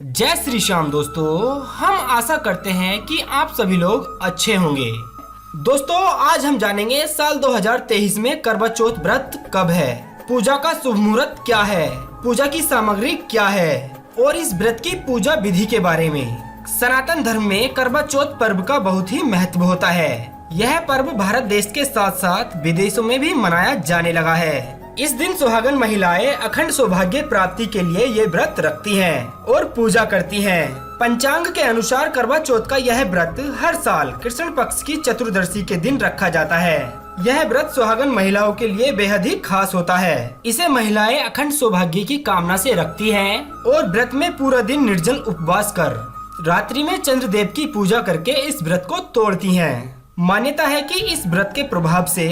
जय श्री श्याम दोस्तों, हम आशा करते हैं कि आप सभी लोग अच्छे होंगे। दोस्तों आज हम जानेंगे साल 2023 में करवा चौथ व्रत कब है, पूजा का शुभ मुहूर्त क्या है, पूजा की सामग्री क्या है और इस व्रत की पूजा विधि के बारे में। सनातन धर्म में करवा चौथ पर्व का बहुत ही महत्व होता है। यह पर्व भारत देश के साथ साथ विदेशों में भी मनाया जाने लगा है। इस दिन सुहागन महिलाएं अखंड सौभाग्य प्राप्ति के लिए ये व्रत रखती हैं और पूजा करती हैं। पंचांग के अनुसार करवा चौथ का यह व्रत हर साल कृष्ण पक्ष की चतुर्दशी के दिन रखा जाता है। यह व्रत सुहागन महिलाओं के लिए बेहद ही खास होता है। इसे महिलाएं अखंड सौभाग्य की कामना से रखती हैं और व्रत में पूरा दिन निर्जल उपवास कर रात्रि में चंद्रदेव की पूजा करके इस व्रत को तोड़ती हैं। मान्यता है कि इस व्रत के प्रभाव से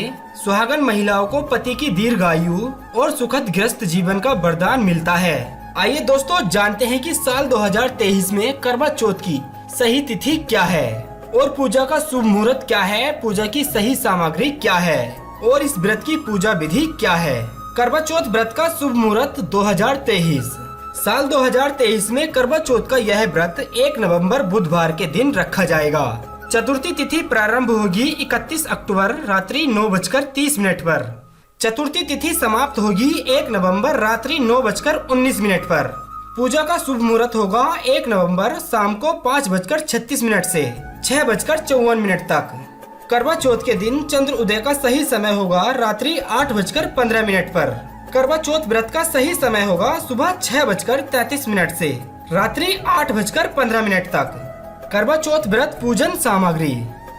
सुहागन महिलाओं को पति की दीर्घायु और सुखद गृहस्थ जीवन का वरदान मिलता है। आइए दोस्तों जानते हैं कि साल 2023 में करवा चौथ की सही तिथि क्या है और पूजा का शुभ मुहूर्त क्या है, पूजा की सही सामग्री क्या है और इस व्रत की पूजा विधि क्या है। करवा चौथ व्रत का शुभ मुहूर्त 2023। साल 2023 में करवा चौथ का यह व्रत 1 नवंबर बुधवार के दिन रखा जाएगा। चतुर्थी तिथि प्रारंभ होगी 31 अक्टूबर रात्रि 9:30 पर। चतुर्थी तिथि समाप्त होगी 1 नवंबर रात्रि 9:19 पर। पूजा का शुभ मुहूर्त होगा 1 नवंबर शाम को 5:36 से 6:54 तक। करवा चौथ के दिन चंद्र उदय का सही समय होगा रात्रि 8:15 पर। करवा चौथ व्रत का सही समय होगा सुबह 6:33 से रात्रि 8:15 तक। करवा चौथ व्रत पूजन सामग्री।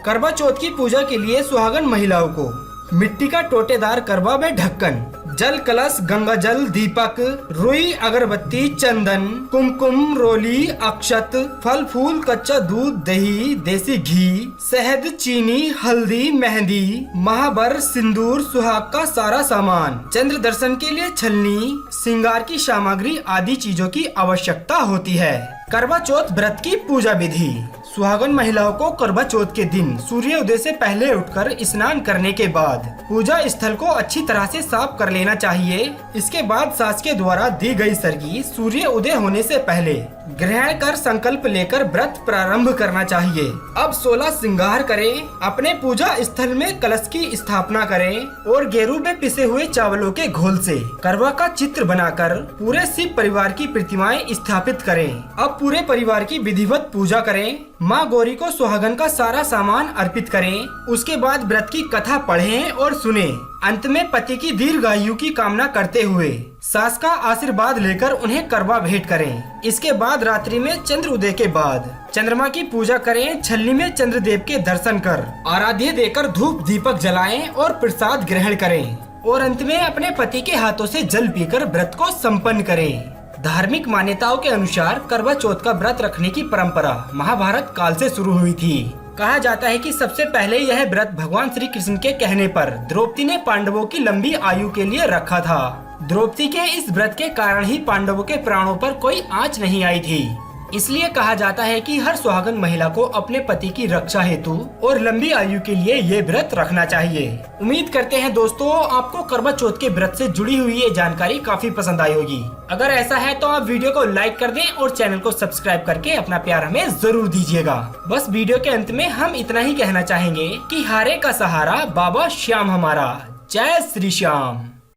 करवा चौथ की पूजा के लिए सुहागन महिलाओं को मिट्टी का टोटेदार करवा में ढक्कन, जल कलश, गंगा जल, दीपक, रुई, अगरबत्ती, चंदन, कुमकुम, रोली, अक्षत, फल फूल, कच्चा दूध, दही, देसी घी, शहद, चीनी, हल्दी, मेहंदी, महावर, सिंदूर, सुहाग का सारा सामान, चंद्र दर्शन के लिए छलनी, श्रृंगार की सामग्री आदि चीजों की आवश्यकता होती है। करवा चौथ व्रत की पूजा विधि। सुहागन महिलाओं को करवा चौथ के दिन सूर्य उदय से पहले उठकर स्नान करने के बाद पूजा स्थल को अच्छी तरह से साफ कर लेना चाहिए। इसके बाद सास के द्वारा दी गई सरगी सूर्य उदय होने से पहले ग्रहण कर संकल्प लेकर व्रत प्रारंभ करना चाहिए। अब 16 श्रृंगार करें, अपने पूजा स्थल में कलश की स्थापना करें और गेरू में पिसे हुए चावलों के घोल से करवा का चित्र बनाकर पूरे शिव परिवार की प्रतिमाएं स्थापित करें। अब पूरे परिवार की विधिवत पूजा करें। माँ गौरी को सुहागन का सारा सामान अर्पित करें। उसके बाद व्रत की कथा पढ़ें और सुने। अंत में पति की दीर्घायु की कामना करते हुए सास का आशीर्वाद लेकर उन्हें करवा भेंट करें। इसके बाद रात्रि में चंद्र उदय के बाद चंद्रमा की पूजा करें। छलनी में चंद्रदेव के दर्शन कर आराध्य देकर धूप दीपक जलाएं और प्रसाद ग्रहण करें और अंत में अपने पति के हाथों से जल पीकर व्रत को संपन्न करें। धार्मिक मान्यताओं के अनुसार करवा चौथ का व्रत रखने की परंपरा महाभारत काल से शुरू हुई थी। कहा जाता है कि सबसे पहले यह व्रत भगवान श्री कृष्ण के कहने पर द्रौपदी ने पांडवों की लंबी आयु के लिए रखा था। द्रौपदी के इस व्रत के कारण ही पांडवों के प्राणों पर कोई आंच नहीं आई थी। इसलिए कहा जाता है कि हर सुहागन महिला को अपने पति की रक्षा हेतु और लंबी आयु के लिए ये व्रत रखना चाहिए। उम्मीद करते हैं दोस्तों आपको करवा चौथ के व्रत से जुड़ी हुई ये जानकारी काफी पसंद आई होगी। अगर ऐसा है तो आप वीडियो को लाइक कर दें और चैनल को सब्सक्राइब करके अपना प्यार हमें जरूर दीजिएगा। बस वीडियो के अंत में हम इतना ही कहना चाहेंगे कि हारे का सहारा बाबा श्याम हमारा। जय श्री श्याम।